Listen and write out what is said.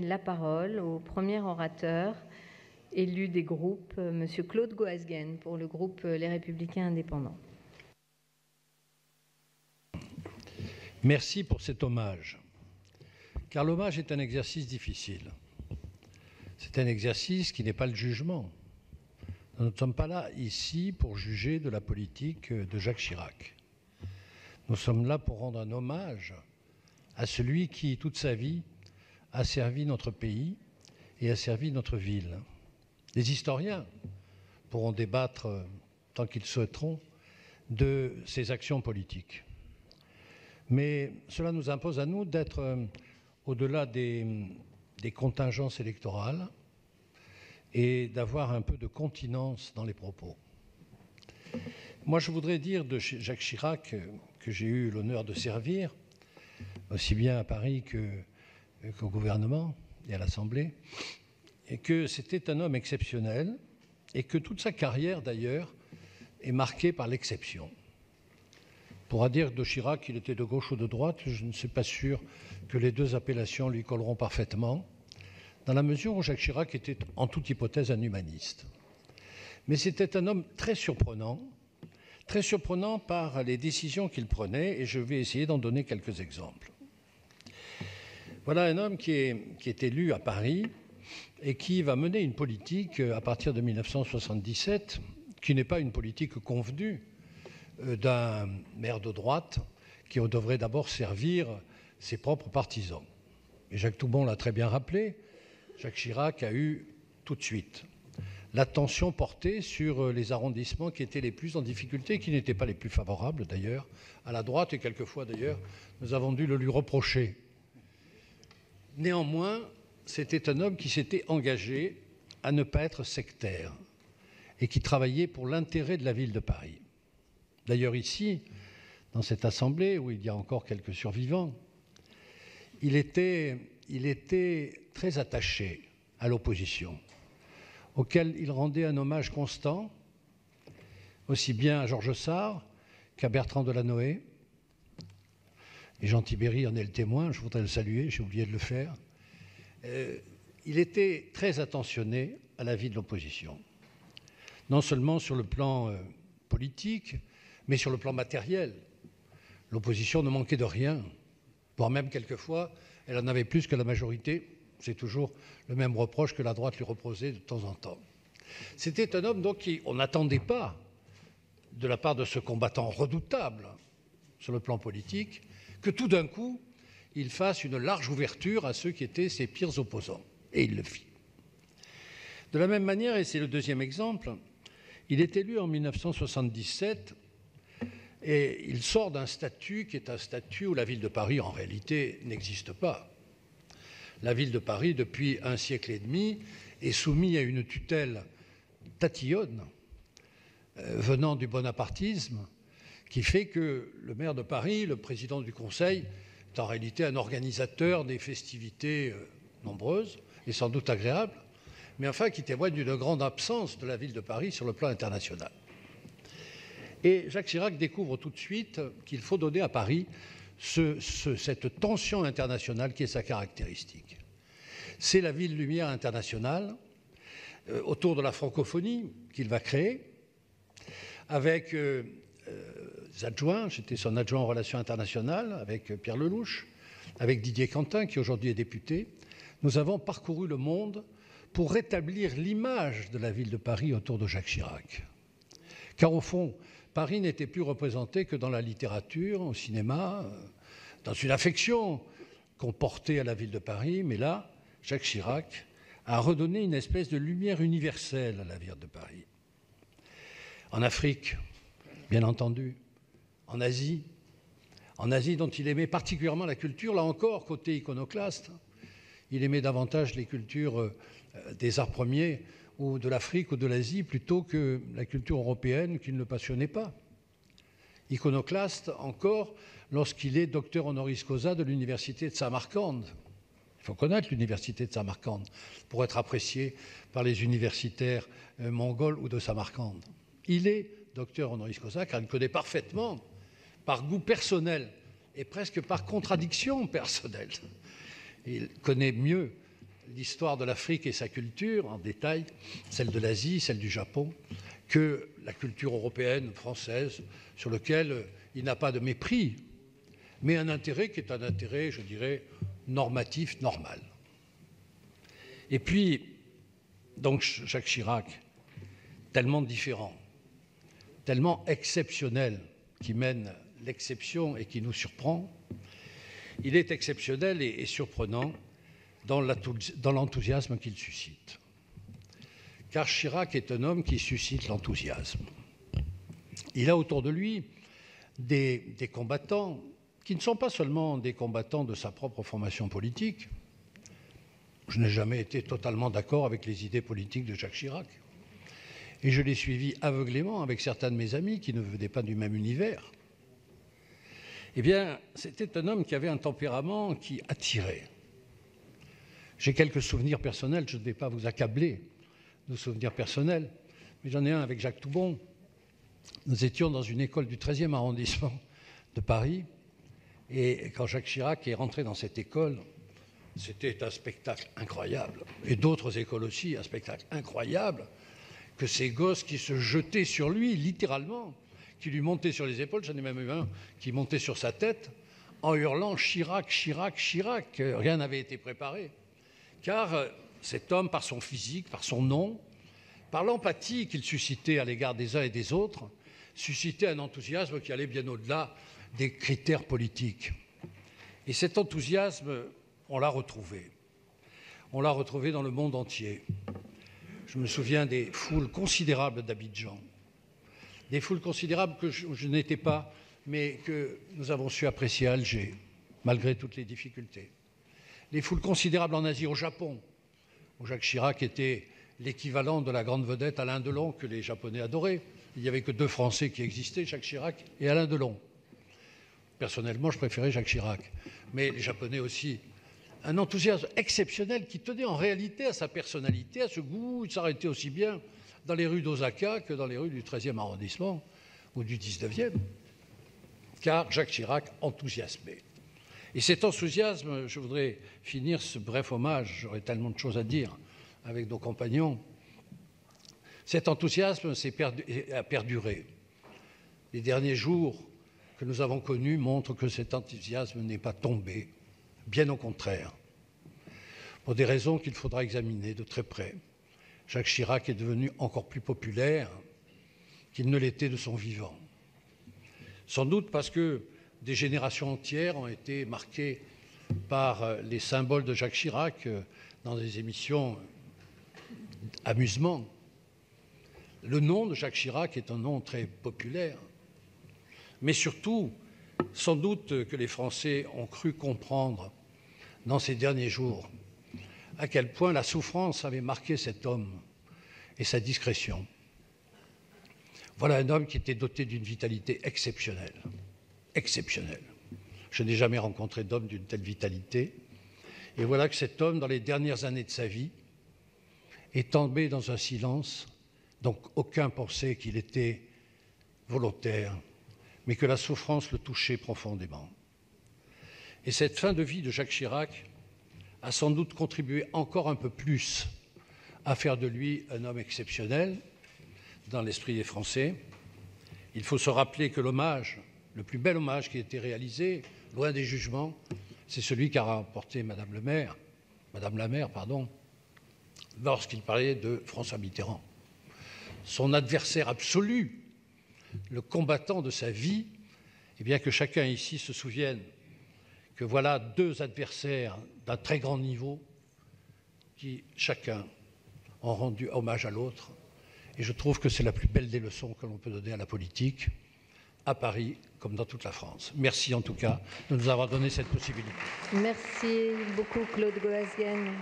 la parole au premier orateur élu des groupes, M. Claude Goasguen, pour le groupe Les Républicains Indépendants. Merci pour cet hommage, car l'hommage est un exercice difficile. C'est un exercice qui n'est pas le jugement. Nous ne sommes pas là ici pour juger de la politique de Jacques Chirac. Nous sommes là pour rendre un hommage à celui qui, toute sa vie, a servi notre pays et a servi notre ville. Les historiens pourront débattre, tant qu'ils souhaiteront, de ses actions politiques. Mais cela nous impose à nous d'être au-delà des contingences électorales et d'avoir un peu de continence dans les propos. Moi, je voudrais dire de Jacques Chirac, que j'ai eu l'honneur de servir, aussi bien à Paris qu'au gouvernement et à l'Assemblée, et que c'était un homme exceptionnel et que toute sa carrière, d'ailleurs, est marquée par l'exception. On pourra dire de Chirac qu'il était de gauche ou de droite, je ne suis pas sûr que les deux appellations lui colleront parfaitement, dans la mesure où Jacques Chirac était en toute hypothèse un humaniste. Mais c'était un homme très surprenant par les décisions qu'il prenait, et je vais essayer d'en donner quelques exemples. Voilà un homme qui est élu à Paris et qui va mener une politique à partir de 1977, qui n'est pas une politique convenue d'un maire de droite qui devrait d'abord servir ses propres partisans. Et Jacques Toubon l'a très bien rappelé, Jacques Chirac a eu tout de suite l'attention portée sur les arrondissements qui étaient les plus en difficulté, qui n'étaient pas les plus favorables d'ailleurs à la droite, et quelquefois d'ailleurs nous avons dû le lui reprocher. Néanmoins, c'était un homme qui s'était engagé à ne pas être sectaire et qui travaillait pour l'intérêt de la ville de Paris. D'ailleurs ici, dans cette assemblée où il y a encore quelques survivants, il était très attaché à l'opposition, auquel il rendait un hommage constant, aussi bien à Georges Sard qu'à Bertrand Delanoë. Et Jean Tibéry en est le témoin, je voudrais le saluer, j'ai oublié de le faire. Il était très attentionné à la vie de l'opposition, non seulement sur le plan politique, mais sur le plan matériel. L'opposition ne manquait de rien, voire même quelquefois, elle en avait plus que la majorité. C'est toujours le même reproche que la droite lui reprochait de temps en temps. C'était un homme donc on n'attendait pas, de la part de ce combattant redoutable sur le plan politique, que tout d'un coup, il fasse une large ouverture à ceux qui étaient ses pires opposants. Et il le fit. De la même manière, et c'est le deuxième exemple, il est élu en 1977 et il sort d'un statut qui est un statut où la ville de Paris, en réalité, n'existe pas. La ville de Paris, depuis un siècle et demi, est soumise à une tutelle tatillonne venant du bonapartisme qui fait que le maire de Paris, le président du Conseil, est en réalité un organisateur des festivités nombreuses et sans doute agréables, mais enfin qui témoigne d'une grande absence de la ville de Paris sur le plan international. Et Jacques Chirac découvre tout de suite qu'il faut donner à Paris cette tension internationale qui est sa caractéristique. C'est la ville lumière internationale autour de la francophonie qu'il va créer avec des adjoints. J'étais son adjoint en relations internationales avec Pierre Lelouch, avec Didier Quentin qui aujourd'hui est député. Nous avons parcouru le monde pour rétablir l'image de la ville de Paris autour de Jacques Chirac. Car au fond, Paris n'était plus représenté que dans la littérature, au cinéma, dans une affection qu'on portait à la ville de Paris, mais là, Jacques Chirac a redonné une espèce de lumière universelle à la ville de Paris. En Afrique, bien entendu, en Asie dont il aimait particulièrement la culture, là encore, côté iconoclaste, il aimait davantage les cultures des arts premiers ou de l'Afrique ou de l'Asie plutôt que la culture européenne qui ne le passionnait pas. Iconoclaste encore lorsqu'il est docteur honoris causa de l'université de Samarcande. Il faut connaître l'université de Samarcande pour être apprécié par les universitaires mongols ou de Samarcande. Il est docteur honoris causa car il connaît parfaitement, par goût personnel et presque par contradiction personnelle, il connaît mieux l'histoire de l'Afrique et sa culture en détail, celle de l'Asie, celle du Japon, que la culture européenne, française, sur laquelle il n'a pas de mépris, mais un intérêt qui est un intérêt, je dirais, normatif, normal. Et puis, donc Jacques Chirac, tellement différent, tellement exceptionnel, qui mène l'exception et qui nous surprend, il est exceptionnel et surprenant dans l'enthousiasme qu'il suscite. Car Chirac est un homme qui suscite l'enthousiasme. Il a autour de lui des combattants qui ne sont pas seulement des combattants de sa propre formation politique. Je n'ai jamais été totalement d'accord avec les idées politiques de Jacques Chirac. Et je l'ai suivi aveuglément avec certains de mes amis qui ne venaient pas du même univers. Eh bien, c'était un homme qui avait un tempérament qui attirait. J'ai quelques souvenirs personnels, je ne vais pas vous accabler de souvenirs personnels, mais j'en ai un avec Jacques Toubon. Nous étions dans une école du 13e arrondissement de Paris, et quand Jacques Chirac est rentré dans cette école, c'était un spectacle incroyable. Et d'autres écoles aussi, un spectacle incroyable, que ces gosses qui se jetaient sur lui, littéralement, qui lui montaient sur les épaules, j'en ai même eu un qui montait sur sa tête, en hurlant « Chirac, Chirac, Chirac ». Rien n'avait été préparé. Car cet homme, par son physique, par son nom, par l'empathie qu'il suscitait à l'égard des uns et des autres, suscitait un enthousiasme qui allait bien au-delà des critères politiques. Et cet enthousiasme, on l'a retrouvé. On l'a retrouvé dans le monde entier. Je me souviens des foules considérables d'Abidjan, des foules considérables que je n'étais pas, mais que nous avons su apprécier à Alger, malgré toutes les difficultés. Les foules considérables en Asie, au Japon, où Jacques Chirac était l'équivalent de la grande vedette Alain Delon que les Japonais adoraient. Il n'y avait que 2 Français qui existaient, Jacques Chirac et Alain Delon. Personnellement, je préférais Jacques Chirac, mais les Japonais aussi. Un enthousiasme exceptionnel qui tenait en réalité à sa personnalité, à ce goût. Il s'arrêtait aussi bien dans les rues d'Osaka que dans les rues du 13e arrondissement ou du 19e, car Jacques Chirac enthousiasmait. Et cet enthousiasme, je voudrais finir ce bref hommage, j'aurais tellement de choses à dire avec nos compagnons, cet enthousiasme a perduré. Les derniers jours que nous avons connus montrent que cet enthousiasme n'est pas tombé, bien au contraire, pour des raisons qu'il faudra examiner de très près. Jacques Chirac est devenu encore plus populaire qu'il ne l'était de son vivant. Sans doute parce que des générations entières ont été marquées par les symboles de Jacques Chirac dans des émissions amusement. Le nom de Jacques Chirac est un nom très populaire, mais surtout, sans doute que les Français ont cru comprendre dans ces derniers jours à quel point la souffrance avait marqué cet homme et sa discrétion. Voilà un homme qui était doté d'une vitalité exceptionnelle. Exceptionnelle. Je n'ai jamais rencontré d'homme d'une telle vitalité. Et voilà que cet homme, dans les dernières années de sa vie, est tombé dans un silence, donc aucun pensait qu'il était volontaire, mais que la souffrance le touchait profondément. Et cette fin de vie de Jacques Chirac a sans doute contribué encore un peu plus à faire de lui un homme exceptionnel dans l'esprit des Français. Il faut se rappeler que l'hommage, le plus bel hommage qui a été réalisé, loin des jugements, c'est celui qu'a remporté Madame la maire, lorsqu'il parlait de François Mitterrand. Son adversaire absolu, le combattant de sa vie, et bien que chacun ici se souvienne que voilà 2 adversaires d'un très grand niveau qui, chacun, ont rendu hommage à l'autre. Et je trouve que c'est la plus belle des leçons que l'on peut donner à la politique, à Paris comme dans toute la France. Merci en tout cas de nous avoir donné cette possibilité. Merci beaucoup Claude Goasguen.